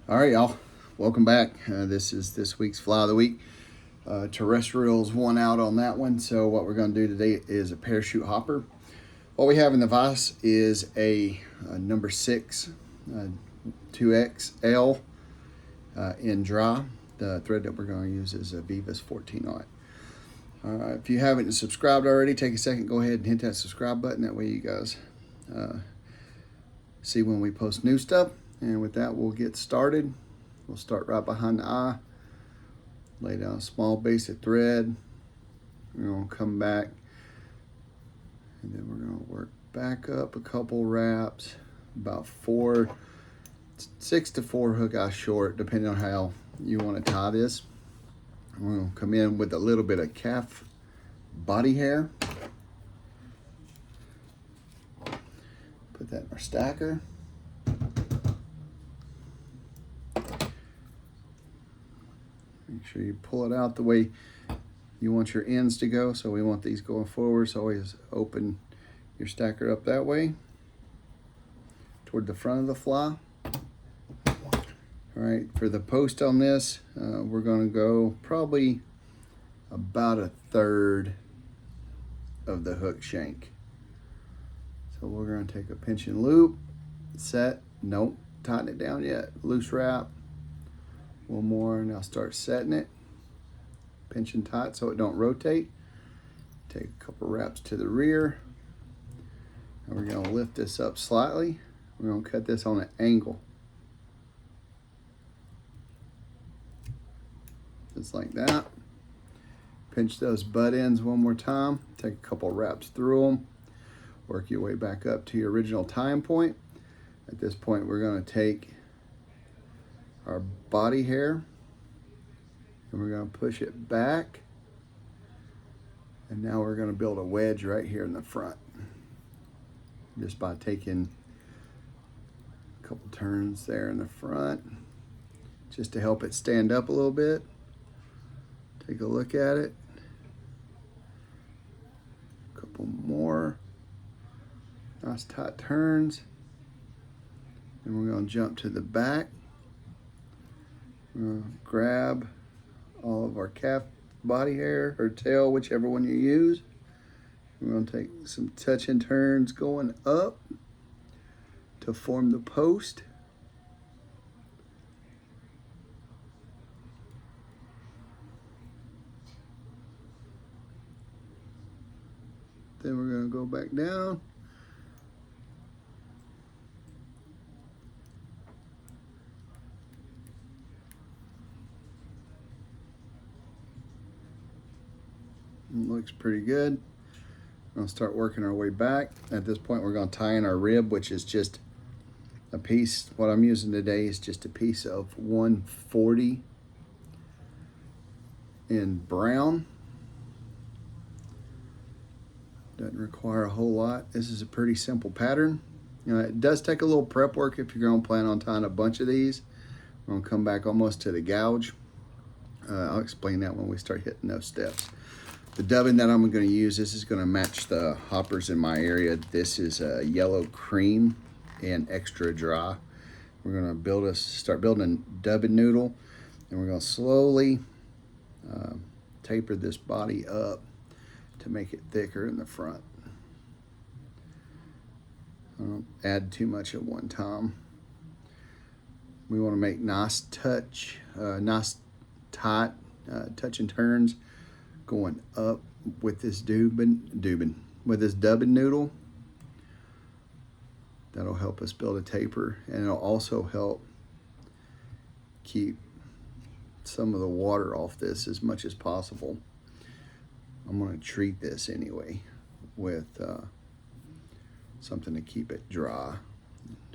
All right, y'all. Welcome back. This is this week's Fly of the Week. Terrestrials won out on that one. So what we're going to do today is a parachute hopper. What we have in the vise is a number 6 2XL in dry. The thread that we're going to use is a Vivas 14 aught. If you haven't subscribed already, take a second, go ahead and hit that subscribe button. That way you guys see when we post new stuff. And with that, we'll get started. We'll start right behind the eye. Lay down a small basic thread. We're going to come back. And then we're going to work back up a couple wraps. About 6 to 4 hook eye short, depending on how you want to tie this. We're going to come in with a little bit of calf body hair. Put that in our stacker. Make sure you pull it out the way you want your ends to go. So we want these going forward. So always open your stacker up that way toward the front of the fly. All right, for the post on this, we're going to go probably about 1/3 of the hook shank. So we're going to take a pinch and loop, set, nope, tighten it down yet, loose wrap. One more, and I'll start setting it. Pinching tight so it don't rotate. Take a couple wraps to the rear. And we're gonna lift this up slightly. We're gonna cut this on an angle. Just like that. Pinch those butt ends one more time. Take a couple wraps through them. Work your way back up to your original tying point. At this point, we're gonna take our body hair and we're going to push it back, and now we're going to build a wedge right here in the front just by taking a couple turns there in the front just to help it stand up a little bit. Take a look at it. A couple more nice tight turns, and we're going to jump to the back. Grab all of our calf body hair or tail, whichever one you use. We're going to take some touch and turns going up to form the post. Then we're going to go back down. Looks pretty good. We're going to start working our way back. At this point, we're going to tie in our rib, which is just a piece. What I'm using today is just a piece of 140 in brown. Doesn't require a whole lot. This is a pretty simple pattern. It does take a little prep work if you're going to plan on tying a bunch of these. We're going to come back almost to the gouge. I'll explain that when we start hitting those steps. The dubbing that I'm going to use, this is going to match the hoppers in my area. This is a yellow cream and extra dry. We're going to start building a dubbing noodle, and we're going to slowly taper this body up to make it thicker in the front. Don't add too much at one time. We want to make nice nice tight touch and turns going up with this with this dubbing noodle. That'll help us build a taper, and it'll also help keep some of the water off this as much as possible. I'm going to treat this anyway with something to keep it dry,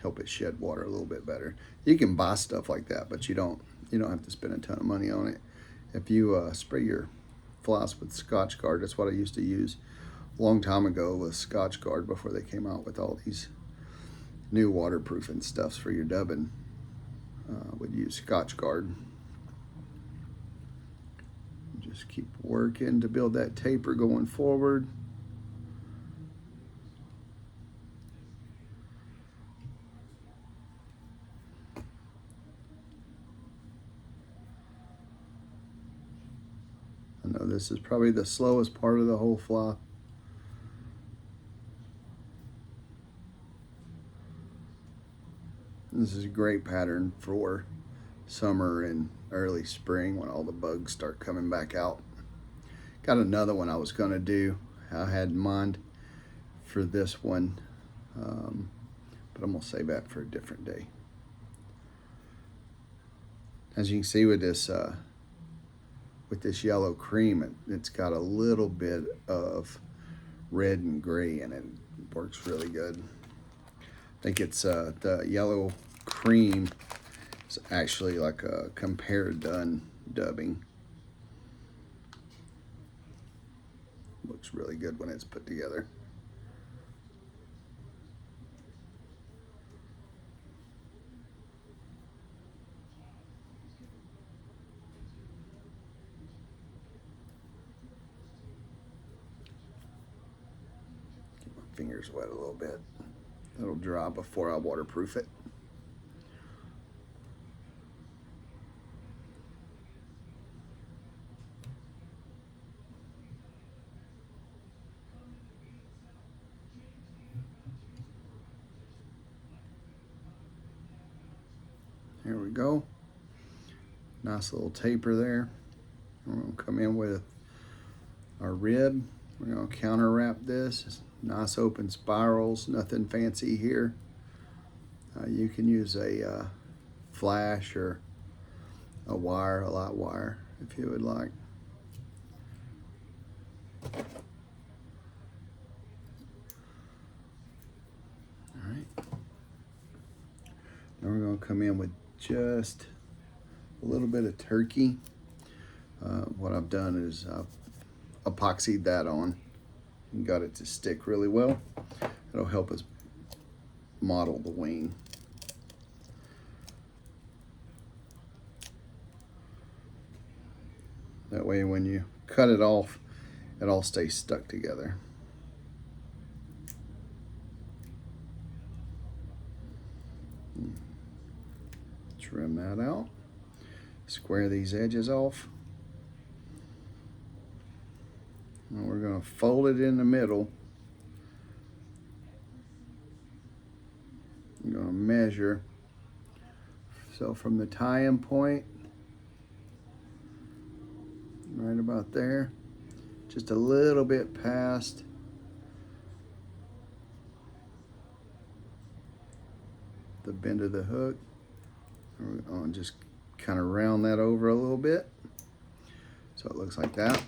help it shed water a little bit better. You can buy stuff like that, but you don't have to spend a ton of money on it. If you spray your flies with Scotch Guard, that's what I used to use a long time ago, with Scotch Guard before they came out with all these new waterproofing stuffs for your dubbing. Would use Scotch Guard. Just keep working to build that taper going forward. I know this is probably the slowest part of the whole fly. This is a great pattern for summer and early spring when all the bugs start coming back out. Got another one I was gonna do, I had in mind for this one, but I'm gonna save that for a different day. As you can see with this yellow cream, it's got a little bit of red and gray in it. It works really good. I think it's the yellow cream is actually like a compare done dubbing. Looks really good when it's put together. Get my fingers wet a little bit. It'll dry before I waterproof it. There we go. Nice little taper there. We're gonna come in with our rib. We're gonna counter wrap this. Nice open spirals, nothing fancy here. You can use a flash or a wire, a light wire, if you would like. All right. Now we're gonna come in with just a little bit of turkey. What I've done is I've epoxied that on and got it to stick really well. It'll help us model the wing. That way when you cut it off, it all stays stuck together. Trim that out. Square these edges off. And we're going to fold it in the middle. I'm going to measure. So from the tie-in point, right about there, just a little bit past the bend of the hook. We're going to just kind of round that over a little bit so it looks like that.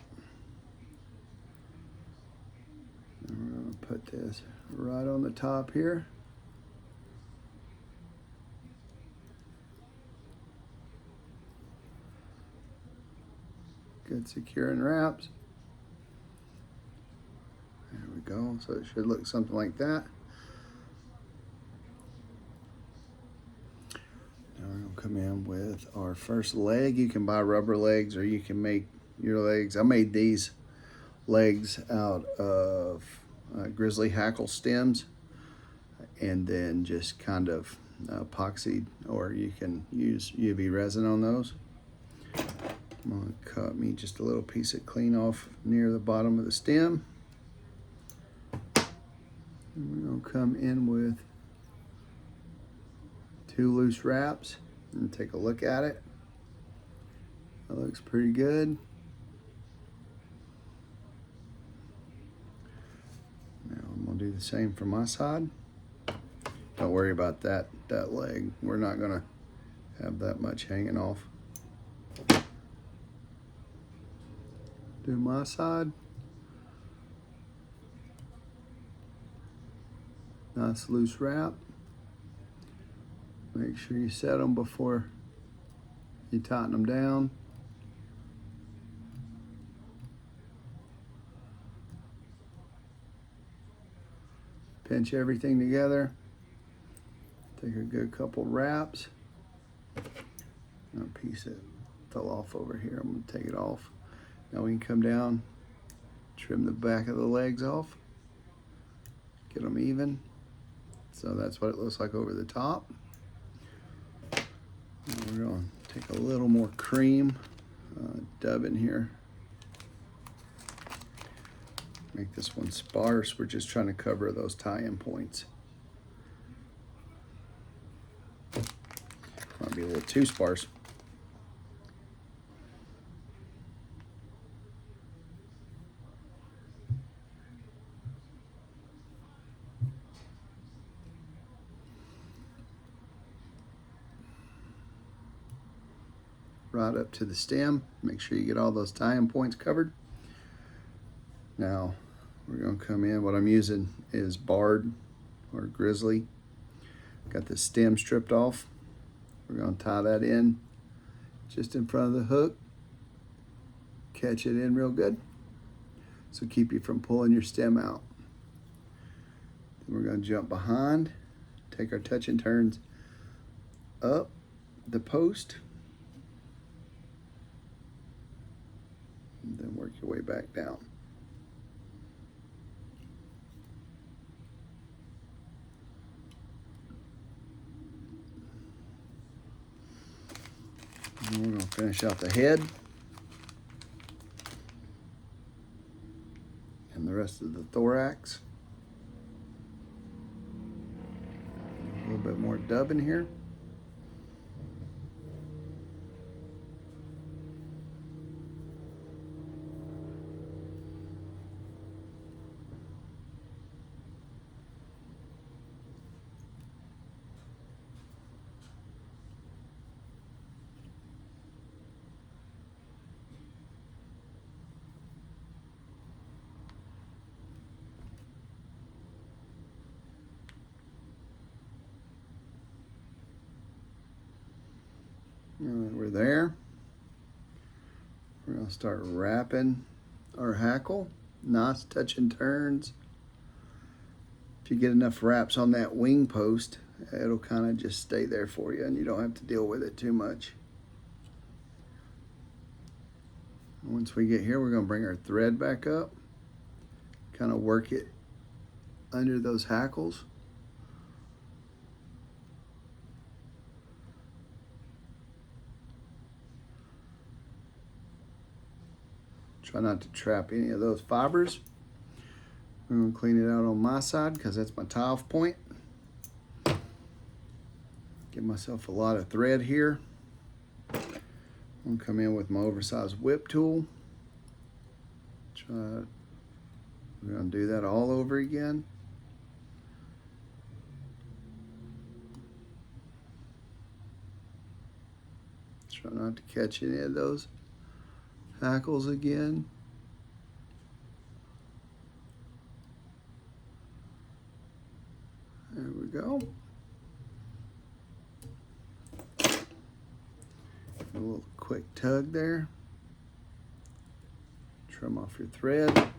And we're going to put this right on the top here. Good securing wraps. There we go. So it should look something like that. Now we're going to come in with our first leg. You can buy rubber legs or you can make your legs. I made these legs out of grizzly hackle stems and then just kind of epoxied, or you can use UV resin on those. I'm going to cut me just a little piece of clean off near the bottom of the stem. And we're going to come in with 2 loose wraps and take a look at it. That looks pretty good. Now I'm going to do the same for my side. Don't worry about that leg. We're not going to have that much hanging off. Do my side. Nice loose wrap. Make sure you set them before you tighten them down. Pinch everything together. Take a good couple wraps. A piece that fell off over here. I'm going to take it off. Now we can come down, trim the back of the legs off, get them even. So that's what it looks like over the top. Now we're going to take a little more cream, dub in here Make this one sparse. We're just trying to cover those tie-in points. Might be a little too sparse. Right up to the stem. Make sure you get all those tie-in points covered. Now we're going to come in. What I'm using is barred or grizzly. Got the stem stripped off. We're going to tie that in just in front of the hook. Catch it in real good. So keep you from pulling your stem out. Then we're going to jump behind. Take our touch and turns up the post. And then work your way back down. And we're going to finish out the head and the rest of the thorax. A little bit more dubbing here. All right, we're there. We're going to start wrapping our hackle. Nice touch and turns. If you get enough wraps on that wing post, it'll kind of just stay there for you and you don't have to deal with it too much. Once we get here, we're going to bring our thread back up. Kind of work it under those hackles. Try not to trap any of those fibers. I'm going to clean it out on my side because that's my tie-off point. Give myself a lot of thread here. I'm going to come in with my oversized whip tool. We're going to do that all over again. Try not to catch any of those hackles again. There we go. A little quick tug there. Trim off your thread. Now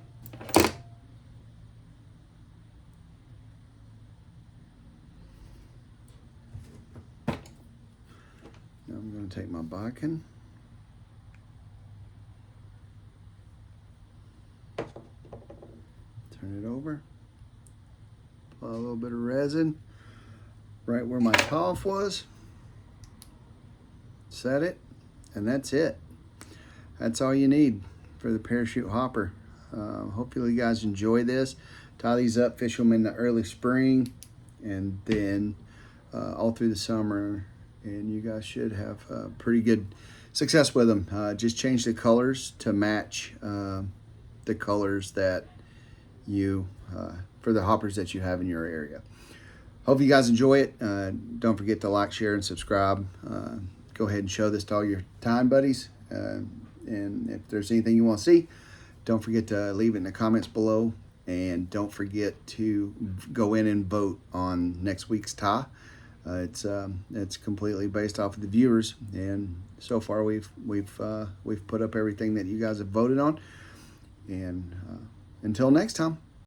I'm going to take my bodkin. Turn it over. Apply a little bit of resin right where my top was. Set it, and that's it. That's all you need for the parachute hopper. Hopefully you guys enjoy this. Tie these up, fish them in the early spring, and then all through the summer, and you guys should have pretty good success with them. Just change the colors to match the colors that you for the hoppers that you have in your area. Hope you guys enjoy it. Don't forget to like, share, and subscribe. Go ahead and show this to all your time buddies. And if there's anything you want to see, don't forget to leave it in the comments below. And don't forget to go in and vote on next week's tie. It's completely based off of the viewers, and so far we've put up everything that you guys have voted on. And until next time.